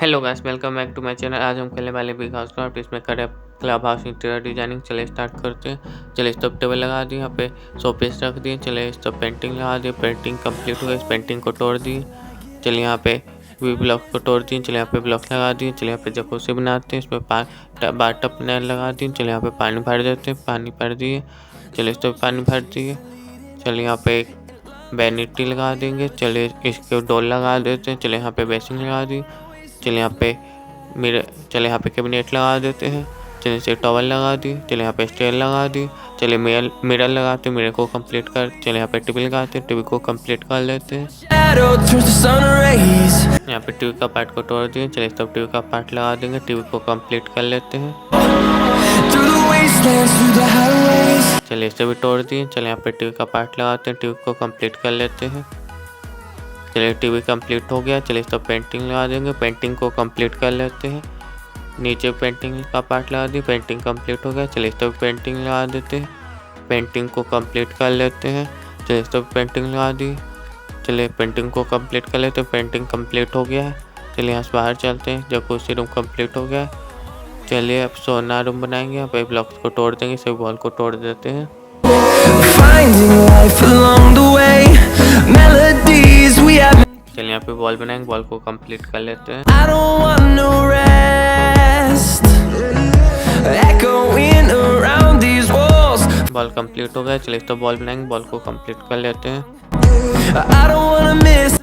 Hello guys, welcome back to my channel. आज हम खेलने वाले बिग हाउस क्राफ्ट। इसमें करे क्लब हाउस इंटीरियर डिजाइनिंग। चले स्टार्ट करते हैं। चले स्टॉप टेबल लगा दिए, यहाँ पे शोपीस रख दिए। चले स्टॉप पेंटिंग लगा दिए, पेंटिंग कंप्लीट हो गई। इस पेंटिंग को तोड़ दिए। चलिए यहाँ पे भी ब्लॉक को तोड़ दिए। चले यहाँ पे ब्लॉक लगा दिए। चले यहाँ पे जकूसी बनाते हैं। इसमें बाटअप नल लगा दिए। चले यहाँ पे पानी भर देते हैं, पानी भर दिए। चले इस पर पानी भर दिए। चलिए यहाँ पे एक वैनिटी लगा देंगे। चले इसके डोल लगा देते हैं। चले यहाँ पे बेसिंग लगा दी। चलिए यहाँ पे मिरर, चले यहाँ पे कैबिनेट लगा देते हैं। चलिए इसे टॉवल लगा दी। चलिए यहाँ पे स्टेल लगा दी। चलिए मिरर लगाते हैं, मिरर को कंप्लीट कर। चलिए यहाँ पे टीवी लगाते हैं, टीवी को कंप्लीट कर लेते हैं। यहाँ पे टीवी का पार्ट को तोड़ दिए। चलिए सब टीवी का पार्ट लगा देंगे, टीवी को कंप्लीट कर लेते हैं। चलिए इसे भी तोड़ दिए। चलिए यहाँ पे टीवी का पार्ट लगाते हैं, टीवी को कंप्लीट कर लेते हैं। चलिए टीवी कंप्लीट हो गया। चलिए सब पेंटिंग लगा देंगे, पेंटिंग को कंप्लीट कर लेते हैं। नीचे पेंटिंग का पार्ट लगा दी, पेंटिंग कंप्लीट हो गया। चलिए सब पेंटिंग लगा देते हैं, पेंटिंग को कंप्लीट कर लेते हैं। चलिए सब पेंटिंग लगा दी। चलिए पेंटिंग को कंप्लीट कर लेते हैं, पेंटिंग कंप्लीट हो गया है। चलिए यहाँ से बाहर चलते हैं। जकूसी रूम कंप्लीट हो गया है। चलिए अब सोना रूम बनाएंगे। यहाँ पे ब्लॉक्स को तोड़ देंगे, सभी बॉल को तोड़ देते हैं। चलिए यहाँ पे बॉल बनाएंगे, बॉल को कंप्लीट कर लेते हैं। बॉल कंप्लीट हो गया। चलिए तो बॉल बनाएंगे, बॉल को कंप्लीट कर लेते हैं।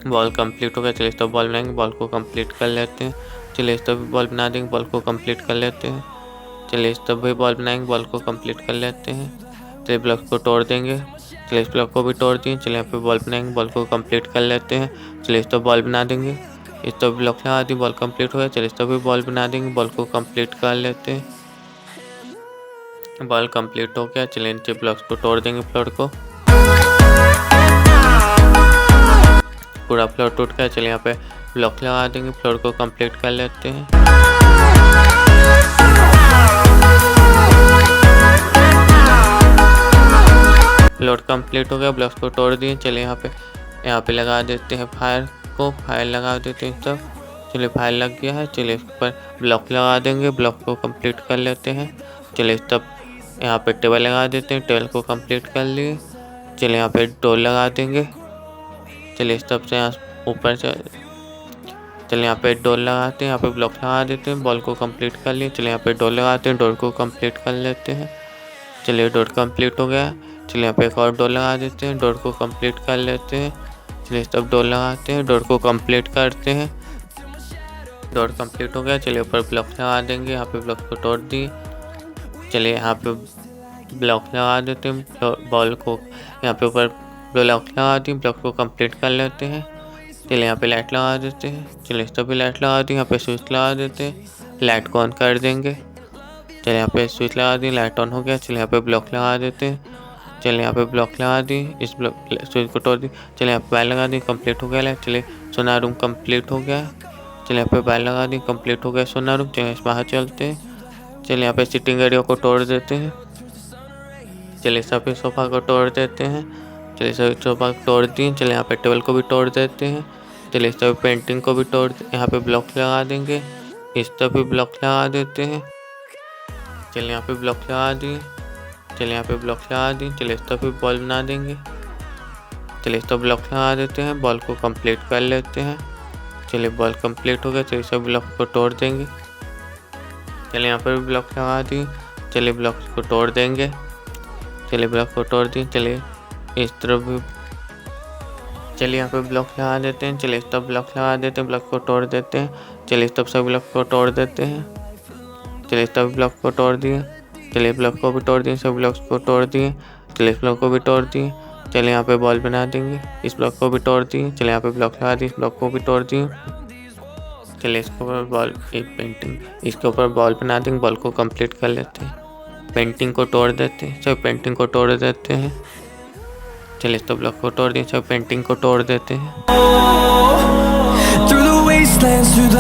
बॉल कंप्लीट हो गया। चलिए तो बॉल बनाएंगे, बॉल को कंप्लीट कर लेते हैं। चलिए इस तब बॉल बना देंगे, बॉल को कंप्लीट कर लेते हैं। चलिए इस तब भी बॉल बनाएंगे, बॉल को कंप्लीट कर लेते हैं। चलिए ब्लॉक को तोड़ देंगे। चलिए इस ब्लॉक को भी तोड़ दिए। चलिए यहाँ पे बॉल बनाएंगे, बॉल को कंप्लीट कर लेते हैं। चलिए इस तो बॉल बना देंगे, इस तो ब्लॉक लगा दी, बॉल कंप्लीट हो गया। चलिए इस तो भी बॉल बना देंगे, बॉल को कंप्लीट कर लेते हैं। बॉल कंप्लीट हो गया। चलिए नीचे ब्लॉक्स को तोड़ देंगे, फ्लोर को। पूरा फ्लोर टूट गया। चलिए यहाँ पे ब्लॉक लगा देंगे, फ्लोर को कंप्लीट कर लेते हैं। फ्लोर कंप्लीट हो गया, ब्लॉक्स को तोड़ दिए। चलिए यहाँ पे लगा देते हैं फायर को, फायर लगा देते हैं सब। चलिए फायर लग गया है। चलिए इस पर ब्लॉक लगा देंगे, ब्लॉक को कंप्लीट कर लेते हैं। चलिए तब यहाँ पे टेबल लगा देते हैं, टेबल को कंप्लीट कर लिए। चलिए यहाँ पे डोर लगा देंगे। चलिए इस तब से यहाँ ऊपर से चलिए यहाँ पे डोर लगाते हैं, यहाँ पे ब्लॉक लगा देते हैं, बॉल को कंप्लीट कर लिए। चलिए यहाँ पे डोर लगाते हैं, डोर को कंप्लीट कर लेते हैं। चलिए डोर कंप्लीट हो गया। चलिए यहाँ पे एक और डोर लगा देते हैं, डोर को कंप्लीट कर लेते हैं। चलिए सब डोर लगाते हैं, डोर को कंप्लीट करते हैं। डोर कंप्लीट हो गया। चलिए ऊपर ब्लॉक लगा देंगे, यहाँ पे ब्लॉक को तोड़ दिए। चलिए यहाँ पे ब्लॉक लगा देते हैं, बॉल को यहाँ पे ऊपर ब्लॉक लगा दी, ब्लॉक को कंप्लीट कर लेते हैं। चलिए यहाँ पे लाइट लगा देते हैं। चलिए इस भी लाइट लगा दी, यहाँ पे स्विच लगा देते हैं, लाइट को ऑन कर देंगे। चलिए यहाँ पे स्विच लगा दी, लाइट ऑन हो गया। चलिए यहाँ पे ब्लॉक लगा देते हैं। चलिए यहाँ पे ब्लॉक लगा दी, इस ब्लॉक स्विच को तोड़ दी। चलिए यहाँ पे वायर लगा दी, कंप्लीट हो गया लाइट। चलिए सोना रूम कंप्लीट हो गया। चलिए यहाँ पे वायर लगा दी, कंप्लीट हो गया सोना रूम। चलिए बाहर चलते हैं। चलिए यहाँ पे सिटिंग एरिया को तोड़ देते हैं। चलिए सभी सोफा को तोड़ देते हैं। चलिए सभी सोफा को तोड़ दिए। चलिए यहाँ पे टेबल को भी तोड़ देते हैं। चलिए सभी पेंटिंग को भी तोड़, यहाँ पे ब्लॉक लगा देंगे, इस तरफ भी ब्लॉक लगा देते हैं। चलिए यहाँ पे ब्लॉक लगा दिए। चलिए यहाँ पे ब्लॉक लगा दी। चलिए इस तरफ भी बॉल बना देंगे। चलिए इस तरफ ब्लॉक लगा देते हैं, बॉल को कंप्लीट कर लेते हैं। चलिए बॉल कंप्लीट हो गया। चलिए सब ब्लॉक को तोड़ देंगे। चलिए यहाँ पर भी ब्लॉक लगा दी। चलिए ब्लॉक को तोड़ देंगे। चलिए ब्लॉक को तोड़ दिए। चलिए इस तरफ भी, चलिए यहाँ पे ब्लॉक लगा देते हैं। चलिए इस तरफ ब्लॉक लगा देते हैं, ब्लॉक को तोड़ देते हैं। चलिए इस तरफ सब ब्लॉक को तोड़ देते हैं। चलिए इस तरफ ब्लॉक को तोड़ दिए। चलिए ब्लॉक को भी तोड़ दिए, सब ब्लॉक्स को तोड़ दिए। चलिए इस ब्लॉक को भी तोड़ दिए। चलिए यहाँ पे बॉल बना देंगे, इस ब्लॉक को भी तोड़ दिए। चलिए यहाँ पे ब्लॉक लगा दिए, इस ब्लॉक को भी तोड़ दिए। चलिए इसके ऊपर बॉल, एक पेंटिंग, इसके ऊपर बॉल बना देंगे, बॉल को कंप्लीट कर लेते हैं। पेंटिंग को तोड़ देते हैं, सब पेंटिंग को तोड़ देते हैं। चलिए तो ब्लॉक को तोड़ दिए, सब पेंटिंग को तोड़ देते हैं।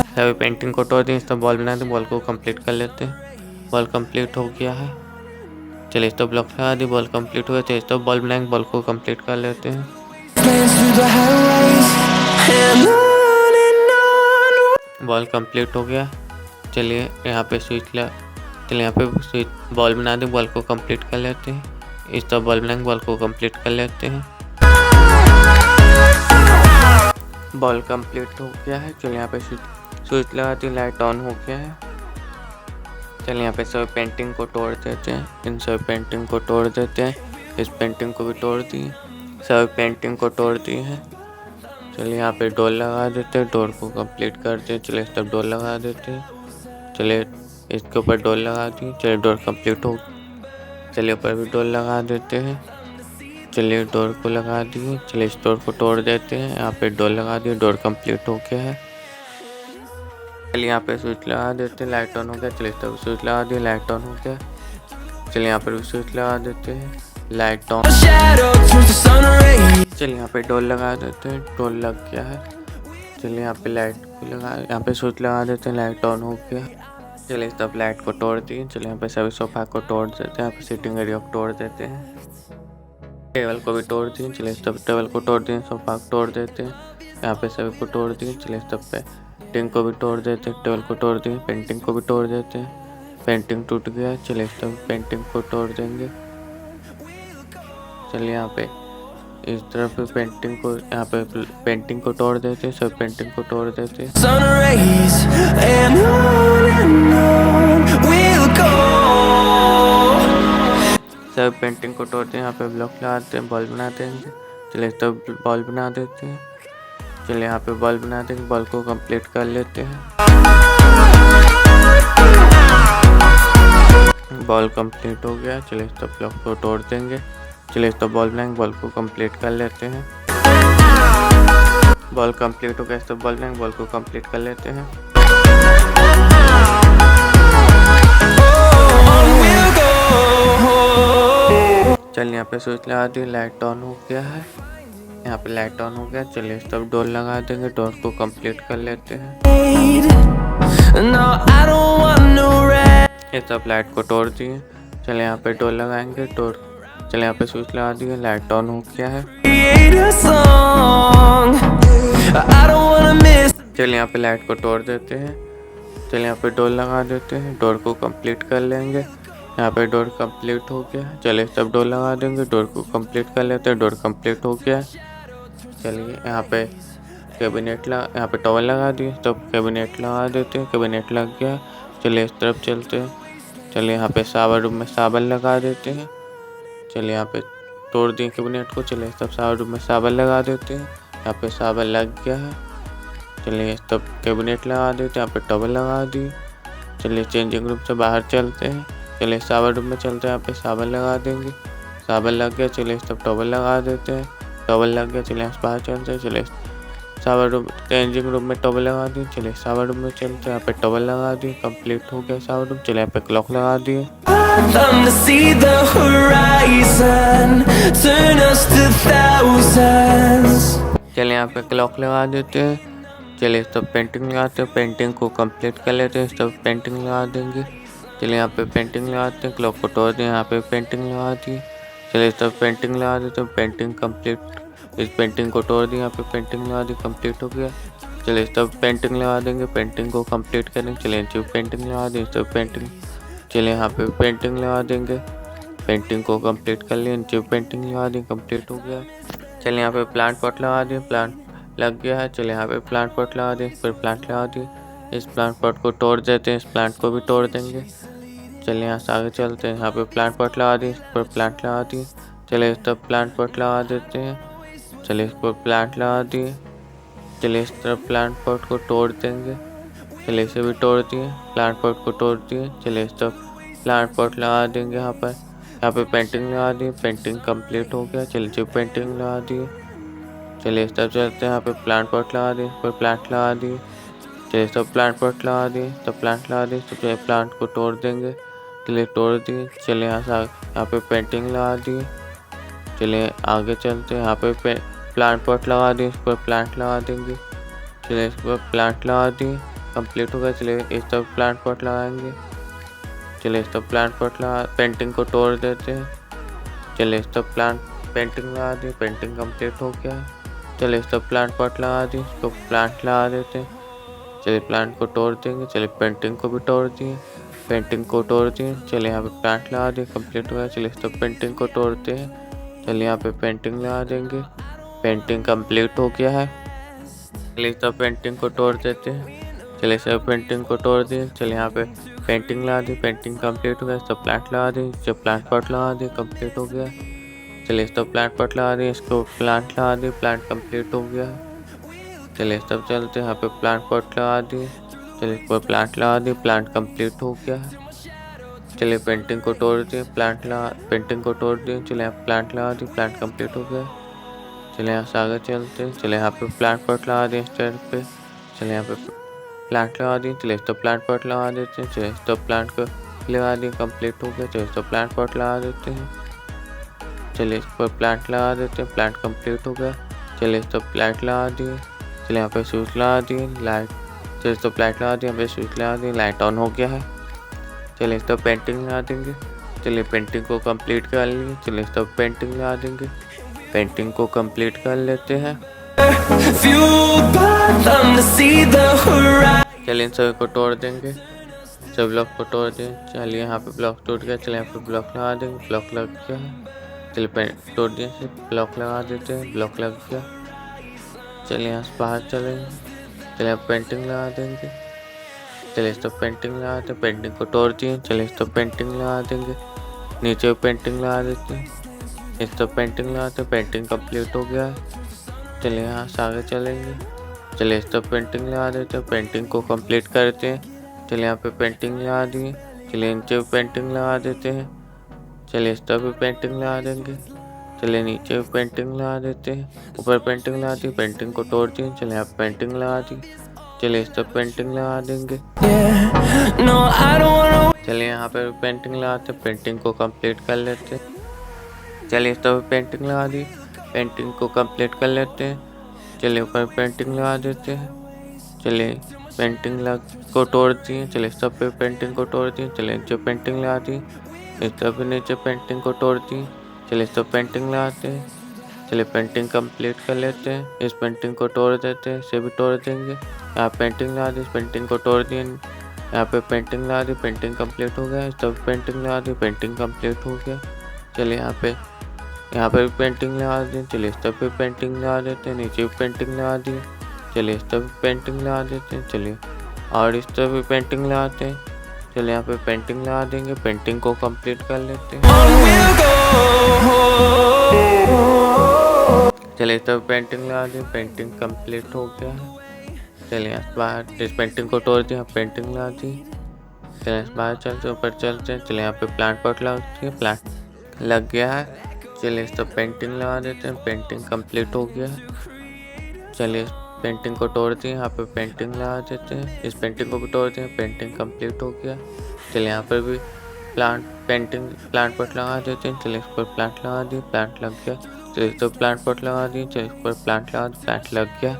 सभी पेंटिंग को तोड़ दिए, सब बॉल बना दें, बॉल को कंप्लीट कर लेते हैं। बॉल कंप्लीट हो गया है। चलिए तो ब्लॉक लगा दी, बॉल कंप्लीट हो गया। चलिए तो बॉल बनाएंगे, बॉल को कंप्लीट कर लेते हैं। बॉल कंप्लीट हो गया। चलिए यहाँ पे चलिए यहाँ पे स्विच बॉल बना दें, बॉल को कंप्लीट कर लेते हैं। इस तरह बॉल बनाएंगे, बॉल को कंप्लीट कर लेते हैं। बॉल कंप्लीट हो गया है। चलिए यहाँ पे स्विच लगा दी, लाइट ऑन हो गया है। चलिए यहाँ पे सभी पेंटिंग को तोड़ देते हैं। इन सभी पेंटिंग को तोड़ देते हैं। इस पेंटिंग को भी तोड़ दिए, सभी पेंटिंग को तोड़ दिए हैं। चलिए यहाँ पे डोर लगा देते हैं, डोर को कंप्लीट करते हैं। चलिए इस तरफ डोर लगा देते हैं। चलिए इसके ऊपर डोर लगा दी। चलिए डोर कंप्लीट हो। चलिए ऊपर भी डोर लगा देते हैं। चलिए डोर को लगा दिए। चलिए इस डोर को तोड़ देते हैं। यहाँ पे डोर लगा दिए, डोर कंप्लीट हो गया है। चलिए यहाँ पे स्विच लगा देते हैं, लाइट ऑन हो गया। चलिए इस तरफ स्विच लगा दिए, लाइट ऑन हो गया। चलिए यहाँ पर भी स्विच लगा देते हैं, लाइट ऑन। चलिए यहाँ पे डोर लगा देते हैं, डोर लग गया है। चलिए यहाँ पे लाइट भी लगा, यहाँ पे स्विच लगा देते हैं, लाइट ऑन हो गया। चलिए तब लाइट को तोड़ दिए। चलिए यहाँ पे सभी सोफा को तोड़ देते हैं। यहाँ पे सीटिंग एरिया को तोड़ देते हैं, टेबल को भी तोड़ दिए। चलिए तब टेबल को तोड़ दिए, सोफा को तोड़ देते हैं। यहाँ पे सभी को तोड़ दिए। चलिए तब पेंटिंग को भी तोड़ देते हैं, टेबल को तोड़ दिए, पेंटिंग को भी तोड़ देते हैं। पेंटिंग टूट गया। चलिए तब पेंटिंग को तोड़ देंगे। चलिए यहाँ पे इस तरफ पेंटिंग को, यहाँ पे पेंटिंग को तोड़ देते हैं, सब पेंटिंग को तोड़ देते हैं। सब पेंटिंग को तोड़ते हैं। यहाँ पे ब्लॉक लगाते हैं, बॉल बना देंगे। चलिए तब बॉल बना देते हैं। चलिए यहाँ पे बॉल बना देंगे, बॉल को कंप्लीट कर लेते हैं। बॉल कंप्लीट हो गया। चलिए तब ब्लॉक को तोड़ देंगे। चलिए तो बॉल बनाएंगे, बॉल को कंप्लीट कर लेते हैं। बॉल कंप्लीट हो गया, तो बॉल बनाएंगे, बॉल को कंप्लीट कर लेते हैं। चलिए यहाँ पे स्विच लगा दी, लाइट ऑन हो गया है। यहाँ पे लाइट ऑन हो गया। चलिए तब डोर लगा देंगे, डोर को कंप्लीट कर लेते हैं। ये सब लाइट को तोड़ दिए। चलिए यहाँ पे डोर लगाएंगे, डोर। चलिए यहाँ पे स्विच लगा दिए, लाइट ऑन हो गया है। चलिए यहाँ पे लाइट को तोड़ देते हैं। चलिए यहाँ पे डोर लगा देते हैं, डोर को कंप्लीट कर लेंगे। यहाँ पे डोर कंप्लीट हो गया। चलिए सब डोर लगा देंगे, डोर को कंप्लीट कर लेते हैं। डोर कंप्लीट हो गया। चलिए यहाँ पे कैबिनेट यहाँ पे टॉवल लगा दिए, तब कैबिनेट लगा देते हैं। कैबिनेट लग गया। चलिए इस तरफ चलते हैं। चलिए यहाँ पे सावर रूम में साबन लगा देते हैं। चलिए यहाँ पे तोड़ दिए कैबिनेट को। चलिए तब सावर रूम में साबन लगा देते हैं। यहाँ पे साबन लग गया है। चलिए तब कैबिनेट लगा देते हैं। यहाँ पे टॉवल लगा दी। चलिए चेंजिंग रूम से बाहर चलते हैं। चलिए सावर रूम में चलते हैं। यहाँ पे साबन लगा देंगे, साबन लग गया। चलिए तब टॉवल लगा देते हैं, टॉवल लग गया। चलिए बाहर चलते हैं। चलिए सावर रूम, चेंजिंग रूम में टॉवल लगा दी। चलिए सावर रूम में चलते हैं। यहाँ पे टॉवल लगा दी, कंप्लीट हो गया सावर रूम। चलिए यहाँ पे क्लॉक लगा दिए। चलिए यहाँ पे क्लॉक लगा देते हैं। चलिए तब पेंटिंग लगाते हैं, पेंटिंग को कंप्लीट कर लेते हैं। तब पेंटिंग लगा देंगे। चलिए यहाँ पे पेंटिंग लगाते हैं, क्लॉक को तोड़ दें। यहाँ पे पेंटिंग लगा दी। चलिए तब पेंटिंग लगा देते हैं, पेंटिंग कंप्लीट। इस पेंटिंग को तोड़ दी, यहाँ पे पेंटिंग लगा दी, कंप्लीट हो गया। चलिए तब पेंटिंग लगा देंगे, पेंटिंग को कंप्लीट करेंगे। चलिए पेंटिंग लगा दें, तब पेंटिंग। चलिए यहाँ पे पेंटिंग लगा देंगे, पेंटिंग को कंप्लीट कर लिए। नीचे पेंटिंग लगा दी, कंप्लीट हो गया। चलिए यहाँ पे प्लांट पॉट लगा दिए, प्लांट लग गया है। चलिए यहाँ पे प्लांट पॉट लगा दिए, फिर प्लांट लगा दिए। इस प्लांट पॉट को तोड़ देते हैं, इस प्लांट को भी तोड़ देंगे। चलिए यहाँ से आगे चलते हैं। यहाँ पे प्लांट पॉट लगा दिए, इस पर प्लांट लगा दिए। चलिए इस तरफ प्लांट पॉट लगा देते हैं। चलिए इस पर प्लांट लगा दिए। चलिए इस तरफ प्लांट पॉट को तोड़ देंगे। चलिए इसे भी तोड़ दिए, प्लांट पॉट को तोड़ दिए। चलिए इस तरफ प्लांट पॉट लगा देंगे। यहाँ पे पेंटिंग लगा दी, पेंटिंग कंप्लीट हो गया। चलिए पेंटिंग लगा दी। चलिए इस तरफ चलते हैं। यहाँ पे प्लांट पॉट लगा दिए, पर प्लांट लगा दिए। चलिए सब प्लांट पॉट लगा दिए, तब प्लांट लगा दिए। तो चलिए प्लांट को तोड़ देंगे। चलिए तोड़ दिए। चलिए यहाँ पे पेंटिंग लगा दी। चलिए आगे चलते हैं। यहाँ पे प्लांट पॉट लगा दिए, इस पर प्लांट लगा देंगे। चलिए इस पर प्लांट लगा दिए, कंप्लीट हो गया। चलिए इस तरफ प्लांट पॉट लगाएंगे। चलिए इस तरफ प्लांट पॉट लगा, पेंटिंग को तोड़ देते हैं। चलिए इस तरफ पेंटिंग लगा दी, पेंटिंग कंप्लीट हो गया। चलिए इस तरफ प्लांट पॉट लगा दी, इसको प्लांट लगा देते हैं। चलिए प्लांट को तोड़ देंगे। चलिए पेंटिंग को भी तोड़ दिए, पेंटिंग को तोड़ दिए। चलिए यहाँ पे प्लांट लगा दिए, कंप्लीट हो गया। चलिए इस तरफ पेंटिंग को तोड़ते हैं। चलिए यहाँ पे पेंटिंग लगा देंगे, पेंटिंग कंप्लीट हो गया है। चलिए इस तरफ पेंटिंग को तोड़ देते हैं। चलिए सब पेंटिंग को तोड़ दिए। चलिए यहाँ पे पेंटिंग लगा दी, पेंटिंग कंप्लीट हो गया। सब प्लांट लगा दी, जब प्लांट पॉट लगा दी, कंप्लीट हो गया। चलिए इस तरफ प्लांट पॉट लगा दी, इसको प्लांट लगा दी, प्लांट कंप्लीट हो गया। चलिए इस तरफ चलते हैं, यहाँ पे प्लांट पॉट लगा दी। चलिए इस पर प्लांट लगा दी, प्लांट कंप्लीट हो गया। चलिए पेंटिंग को तोड़ दिए, पेंटिंग को तोड़ दिए। चलिए यहाँ प्लांट लगा दी, प्लांट कंप्लीट हो गया। चलिए यहाँ से आगे चलते हैं। चलिए यहाँ पे प्लांट पॉट लगा दिए स्टेयर पे। चलिए यहाँ पे प्लांट लगा दिए। चलिए इस तो प्लांट पॉट लगा देते हैं। चलिए इस तो प्लांट को लगा दिए, कंप्लीट हो गया। चलिए इस तो प्लांट पॉट लगा देते हैं। चलिए इस पर प्लांट लगा देते हैं, प्लांट कंप्लीट हो गया। चलिए इस तो प्लांट लगा दिए। चलिए यहाँ पे स्विच लगा दिए, लाइट। चलिए इस तो प्लांट लगा दिए, यहाँ पे स्विच लगा दिए, लाइट ऑन हो गया है। चलिए इस तो पेंटिंग लगा देंगे। चलिए पेंटिंग को कंप्लीट कर लिए। चलिए इस तो पेंटिंग लगा देंगे, पेंटिंग को कंप्लीट कर लेते हैं। चलिए इन सभी को तोड़ देंगे, सब ब्लॉक को तोड़ दें। चलिए यहाँ पे ब्लॉक टूट गया। चलिए यहाँ पे ब्लॉक लगा देंगे, ब्लॉक लग गया है। चलिए पेंट तोड़ दिए, ब्लॉक लगा देते हैं, ब्लॉक लग गया। चलिए यहाँ से बाहर चलेंगे। चलिए यहाँ पेंटिंग लगा देंगे। चलिए इस तो पेंटिंग लगा दें, पेंटिंग को तोड़ दिए। चलिए इस तो पेंटिंग लगा देंगे, नीचे पेंटिंग लगा देते हैं। इस तो पेंटिंग लगाते, पेंटिंग कंप्लीट हो गया। चलिए यहाँ से आगे चलेंगे। चलिए इस तो पेंटिंग लगा देते हैं, पेंटिंग को कंप्लीट करते हैं। चलिए यहाँ पे पेंटिंग लगा दिए। चलिए नीचे पेंटिंग लगा देते हैं। चलिए इस तरफ भी पेंटिंग लगा देंगे। चलिए नीचे पेंटिंग लगा देते हैं, ऊपर पेंटिंग लगा दी, पेंटिंग को तोड़ दिए। चलिए यहाँ पेंटिंग लगा दी। चलिए इस तरफ पेंटिंग लगा देंगे। चलिए यहाँ पे पेंटिंग लगाते, पेंटिंग को कंप्लीट कर लेते हैं। चलिए इस तरफ पेंटिंग लगा दी, पेंटिंग को कंप्लीट कर लेते हैं। चलिए ऊपर पेंटिंग लगा देते हैं। चलिए पेंटिंग को तोड़ दिए। चलिए इस तरफ पे पेंटिंग को तोड़ दिए। चलिए नीचे पेंटिंग लगा दी, इस तरफ नीचे पेंटिंग को तोड़ दी। चलिए इस तरफ पेंटिंग लगाते हैं। चलिए पेंटिंग कंप्लीट कर लेते हैं। इस पेंटिंग को तोड़ देते हैं, इसे भी तोड़ देंगे। यहाँ पेंटिंग लगा दी, इस पेंटिंग को तोड़ दिए। यहाँ पे पेंटिंग लगा दी, पेंटिंग कंप्लीट हो गया। इस तरफ पेंटिंग लगा दी, पेंटिंग कंप्लीट हो गया। चलिए यहाँ पे भी पेंटिंग लगा दी। चलिए इस तरफ भी पेंटिंग लगा देते हैं, नीचे भी पेंटिंग लगा दी। चलिए इस तरफ भी पेंटिंग लगा देते हैं। चलिए और इस तरफ भी पेंटिंग लगाते हैं। चलिए यहाँ पे पेंटिंग लगा देंगे, पेंटिंग को कंप्लीट कर लेते हैं। चलिए इस तरफ पेंटिंग लगा दी, पेंटिंग कंप्लीट हो गया है। चलिए बाहर इस पेंटिंग को तोड़ दिया, पेंटिंग लगा दी। चलिए बाहर चलते, ऊपर चलते हैं। चलिए यहाँ पे प्लांट पॉट लगती है, प्लांट लग गया है। चलिए इस तरफ पेंटिंग लगा देते हैं, पेंटिंग कंप्लीट हो गया है। चलिए पेंटिंग को तोड़ दिए, यहाँ पे पेंटिंग लगा देते हैं। इस पेंटिंग को भी तोड़ दिए, पेंटिंग कंप्लीट हो गया। चलिए यहाँ पर भी प्लांट पॉट लगा देते हैं। चलिए इस पर प्लांट लगा दिए, प्लांट लग गया। चलिए इस तरफ प्लांट पॉट लगा दिए। चलिए इस पर प्लांट लगा दिए, प्लांट लग गया।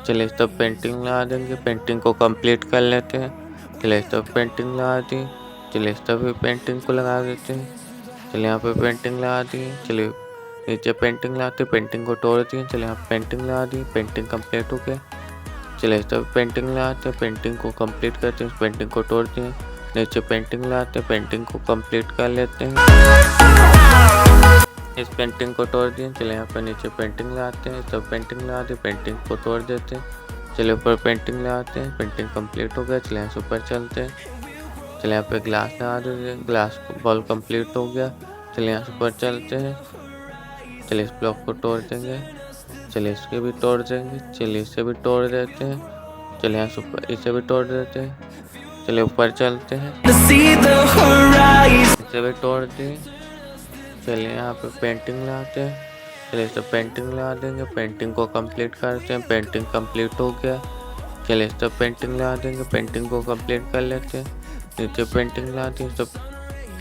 चलिए इस तरफ पेंटिंग लगा देंगे, पेंटिंग को कंप्लीट कर लेते हैं। चलिए इस तरफ पेंटिंग लगा दी। चलिए इस तरफ भी पेंटिंग को लगा देते हैं। चलिए यहाँ पे पेंटिंग लगा दी। चलिए नीचे पेंटिंग लगाते, पेंटिंग को तोड़ दिए। चलिए यहाँ पेंटिंग लगा दी, पेंटिंग कंप्लीट हो गया। चलिए इस तरफ पेंटिंग लगाते, पेंटिंग को कंप्लीट करते हैं, पेंटिंग को तोड़ दिए। नीचे पेंटिंग लगाते, पेंटिंग को कंप्लीट कर लेते हैं। इस पेंटिंग को तोड़ दिए। चलिए यहाँ पर नीचे पेंटिंग लगाते हैं, इस तरफ पेंटिंग लगा दी, पेंटिंग को तोड़ देते हैं। चलिए ऊपर पेंटिंग लगाते हैं, पेंटिंग कंप्लीट हो गया। चलिए यहाँ से ऊपर चलते हैं। चलिए यहाँ पे ग्लास लगा देते, ग्लास बॉल कंप्लीट हो गया। चलिए यहाँ से ऊपर चलते हैं। चलिए इस ब्लॉक को तोड़ देंगे। चलिए इसके भी तोड़ देंगे। चलिए इसे भी तोड़ देते हैं। चलिए यहाँ से ऊपर इसे भी तोड़ देते हैं। चलिए ऊपर चलते हैं, इसे भी तोड़ दें। चलिए यहाँ पे पेंटिंग लगाते हैं। चलिए इस पेंटिंग लगा देंगे, पेंटिंग को कंप्लीट करते हैं, पेंटिंग कंप्लीट हो गया। चलिए इस पेंटिंग लगा देंगे, पेंटिंग को कंप्लीट कर लेते हैं। नीचे पेंटिंग लगाते हैं,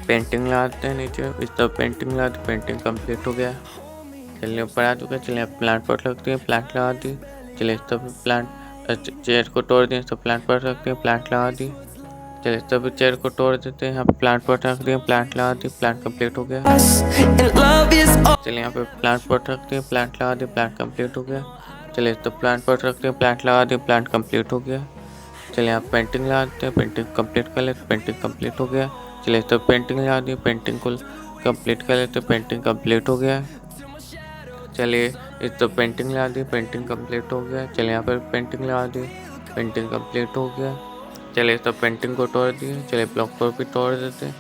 पेंटिंग लगाते हैं नीचे, इस तरफ पेंटिंग लगाते, पेंटिंग कंप्लीट हो गया। चलिए ऊपर आ चुका है। चलिए प्लांट पॉट लगती है, प्लांट लगा दी। चलिए इस तरफ प्लांट चेयर को तोड़ दिए, तो प्लांट पॉट रखते हैं, प्लांट लगा दी। चलिए इस तरफ चेयर को तोड़ देते हैं, यहाँ पे प्लांट पॉट रख दिए, प्लांट लगा दी, प्लांट कंप्लीट हो गया। चलिए यहाँ पे प्लांट पॉट रखते हैं, प्लांट लगा दी, प्लांट कंप्लीट हो गया। चलिए इस तरफ प्लांट पॉट रखते हैं, प्लांट लगा दी, प्लांट कंप्लीट हो गया। चलिए आप पेंटिंग लगाते हैं, पेंटिंग कंप्लीट कर लेते, पेंटिंग कंप्लीट हो गया। चलिए इस तरफ पेंटिंग लगा दी, पेंटिंग को कंप्लीट कर लेते, पेंटिंग कंप्लीट हो गया। चलिए इस तरफ पेंटिंग लगा दी, पेंटिंग कंप्लीट हो गया। चलिए यहाँ पर पेंटिंग लगा दी, पेंटिंग कंप्लीट हो गया। चलिए इस तरफ पेंटिंग को तोड़ दिए। चलिए ब्लॉक को भी तोड़ देते हैं,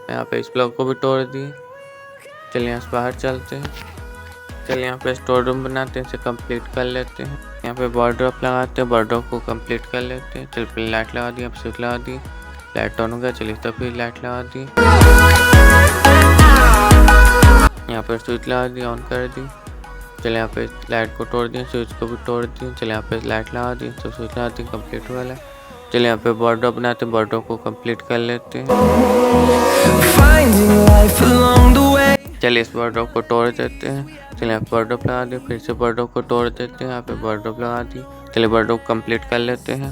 यहाँ पे इस ब्लॉक को भी तोड़ दिए। चलिए यहाँ से बाहर चलते हैं। चलिए यहाँ पे स्टोर रूम बनाते हैं, इसे कंप्लीट कर लेते हैं। यहाँ पे वार्डरोब लगाते हैं, वार्डरोब को कंप्लीट कर लेते हैं। चलिए फिर लाइट लगा दी, अब स्विच लगा दी, लाइट ऑन हो गया। चलिए तब फिर लाइट लगा दी, यहाँ पर स्विच लगा दी, ऑन कर दी। चलिए यहाँ पे लाइट को तोड़ दिए, स्विच को भी तोड़ दिए। चलिए यहाँ पे लाइट लगा दी, तो स्विच लगा दी, कंप्लीट हो गया। चलिए यहाँ पे वार्डरोब बनाते हैं, वार्डरोब को कंप्लीट कर लेते हैं। चलिए इस वार्डरोब को तोड़ देते हैं। चलिए आप वार्डरोब लगा दी, फिर से वार्डरोब को तोड़ देते हैं, यहाँ पे वार्डरोब लगा दी। चलिए वार्डरोब कंप्लीट कर लेते हैं।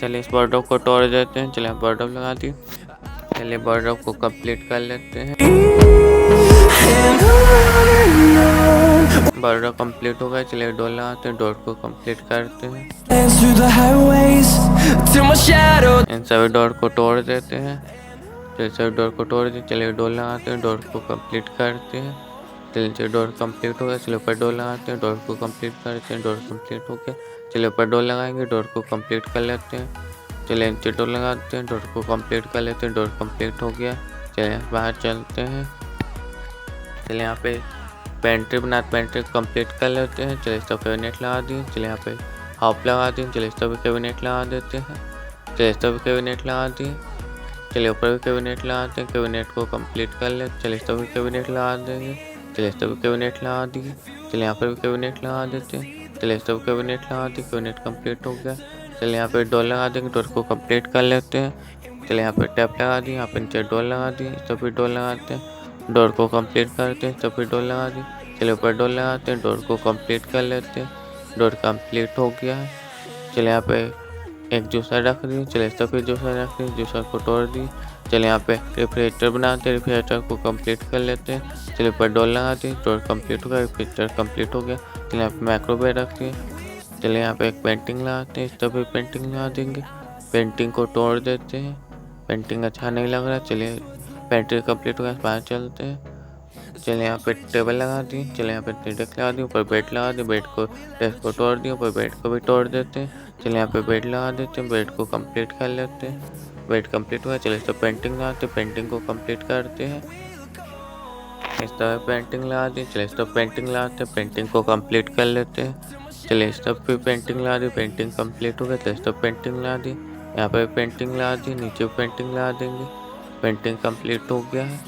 चलिए इस वार्डरोब को तोड़ देते हैं। चलिए आप वार्डरोब लगा दी। चलिए वार्डरोब को कंप्लीट कर लेते हैं। वार्डरोब कंप्लीट हो गया। चलिए डोर लगाते हैं, डोर को कंप्लीट करते हैं। इन सभी डोर को तोड़ देते हैं। चलिए सभी डोर को तोड़ दिए। चलिए डोर लगाते हैं, डोर को कंप्लीट करते हैं। चलिए डोर कंप्लीट हो गया। चलिए ऊपर डोर लगाते हैं, डोर को कंप्लीट करते हैं, डोर कंप्लीट हो गया। चलिए ऊपर डोर लगाएंगे, डोर को कंप्लीट कर लेते हैं। चलिए नीचे डोर लगाते हैं, डोर को कंप्लीट कर लेते हैं, डोर कंप्लीट हो गया। चलिए बाहर चलते हैं। चलिए यहाँ पे पेंट्री बनाते, पेंट्री कंप्लीट कर लेते हैं। चलिए इस तरफ कैबिनेट लगा दिए। चलिए यहाँ पे हॉप लगा दिए। चलिए इस तरफ भी कैबिनेट लगा देते हैं। चलिए इस तरफ भी कैबिनेट लगा दिए। चलिए ऊपर भी कैबिनेट लगाते हैं, कैबिनेट को कंप्लीट कर लेते। चलिए इस तरफ भी कैबिनेट लगा देंगे। चलिए इस तरफ भी कैबिनेट लगा दिए। चलिए यहाँ पर भी कैबिनेट लगा देते हैं। चलिए इस तरफ कैबिनेट लगा दिए, कैबिनेट कंप्लीट हो गया। चलिए यहाँ पे डोर लगा देंगे, डोर को कंप्लीट कर लेते हैं। चलिए यहाँ पे टैप लगा दी, यहाँ पे नीचे डोर लगा दी, इस तरफ भी डोर लगाते हैं, डोर को कंप्लीट करते हैं, इस तरफ भी डोर लगा दी। चलिए ऊपर डोर लगाते हैं, डोर को कंप्लीट कर लेते हैं, डोर कंप्लीट हो गया है। चलिए यहाँ पे एक जूसर रख दी। चलिए इस तरफ भी जूसर रख दी, जूसर को तोड़ दी। चलिए यहाँ पे रेफ्रिजरेटर बनाते हैं, रेफ्रिजरेटर को कंप्लीट कर लेते हैं। चलिए ऊपर डोर लगा दी, डोर कंप्लीट हो गया, रेफ्रिजरेटर कंप्लीट हो गया। चलिए यहाँ पे माइक्रोवेव रख दिए। चलिए यहाँ पे एक पेंटिंग लगाते हैं, इस तरफ भी पेंटिंग लगा देंगे, पेंटिंग को तोड़ देते हैं, पेंटिंग अच्छा नहीं लग रहा। चलिए पेंटिंग कंप्लीट हो गया, बाहर चलते हैं। चलिए यहाँ पे टेबल लगा दी। चलिए यहाँ पे डेस्क लगा दी, ऊपर बेड लगा दी, बेड को डेस्क को तोड़ दिया, ऊपर बेड को भी तोड़ देते हैं। चलिए यहाँ पे बेड लगा देते हैं, बेड को कंप्लीट कर लेते हैं, बेड कंप्लीट हुआ। चलिए इस तरह पेंटिंग लगाते हैं, पेंटिंग को कंप्लीट करते हैं। इस तरह पेंटिंग लगा दी। चलिए इस तरह पेंटिंग लगाते हैं, पेंटिंग को कंप्लीट कर लेते हैं। चलिए इस तरफ भी पेंटिंग लगा दी, पेंटिंग कंप्लीट हो गया। तो इस तरफ पेंटिंग लगा दी, यहाँ पे पेंटिंग लगा दी, नीचे पेंटिंग लगा देंगे, पेंटिंग कंप्लीट हो गया है।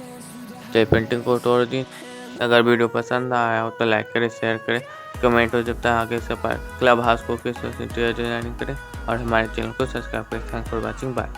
चलिए पेंटिंग को तोड़ दी। अगर वीडियो पसंद आया हो तो लाइक करें, शेयर करें, कमेंट हो जब तक आगे से क्लब हाउस को किस डिजाइनिंग करें और हमारे चैनल को सब्सक्राइब करें। Thanks for watching, bye.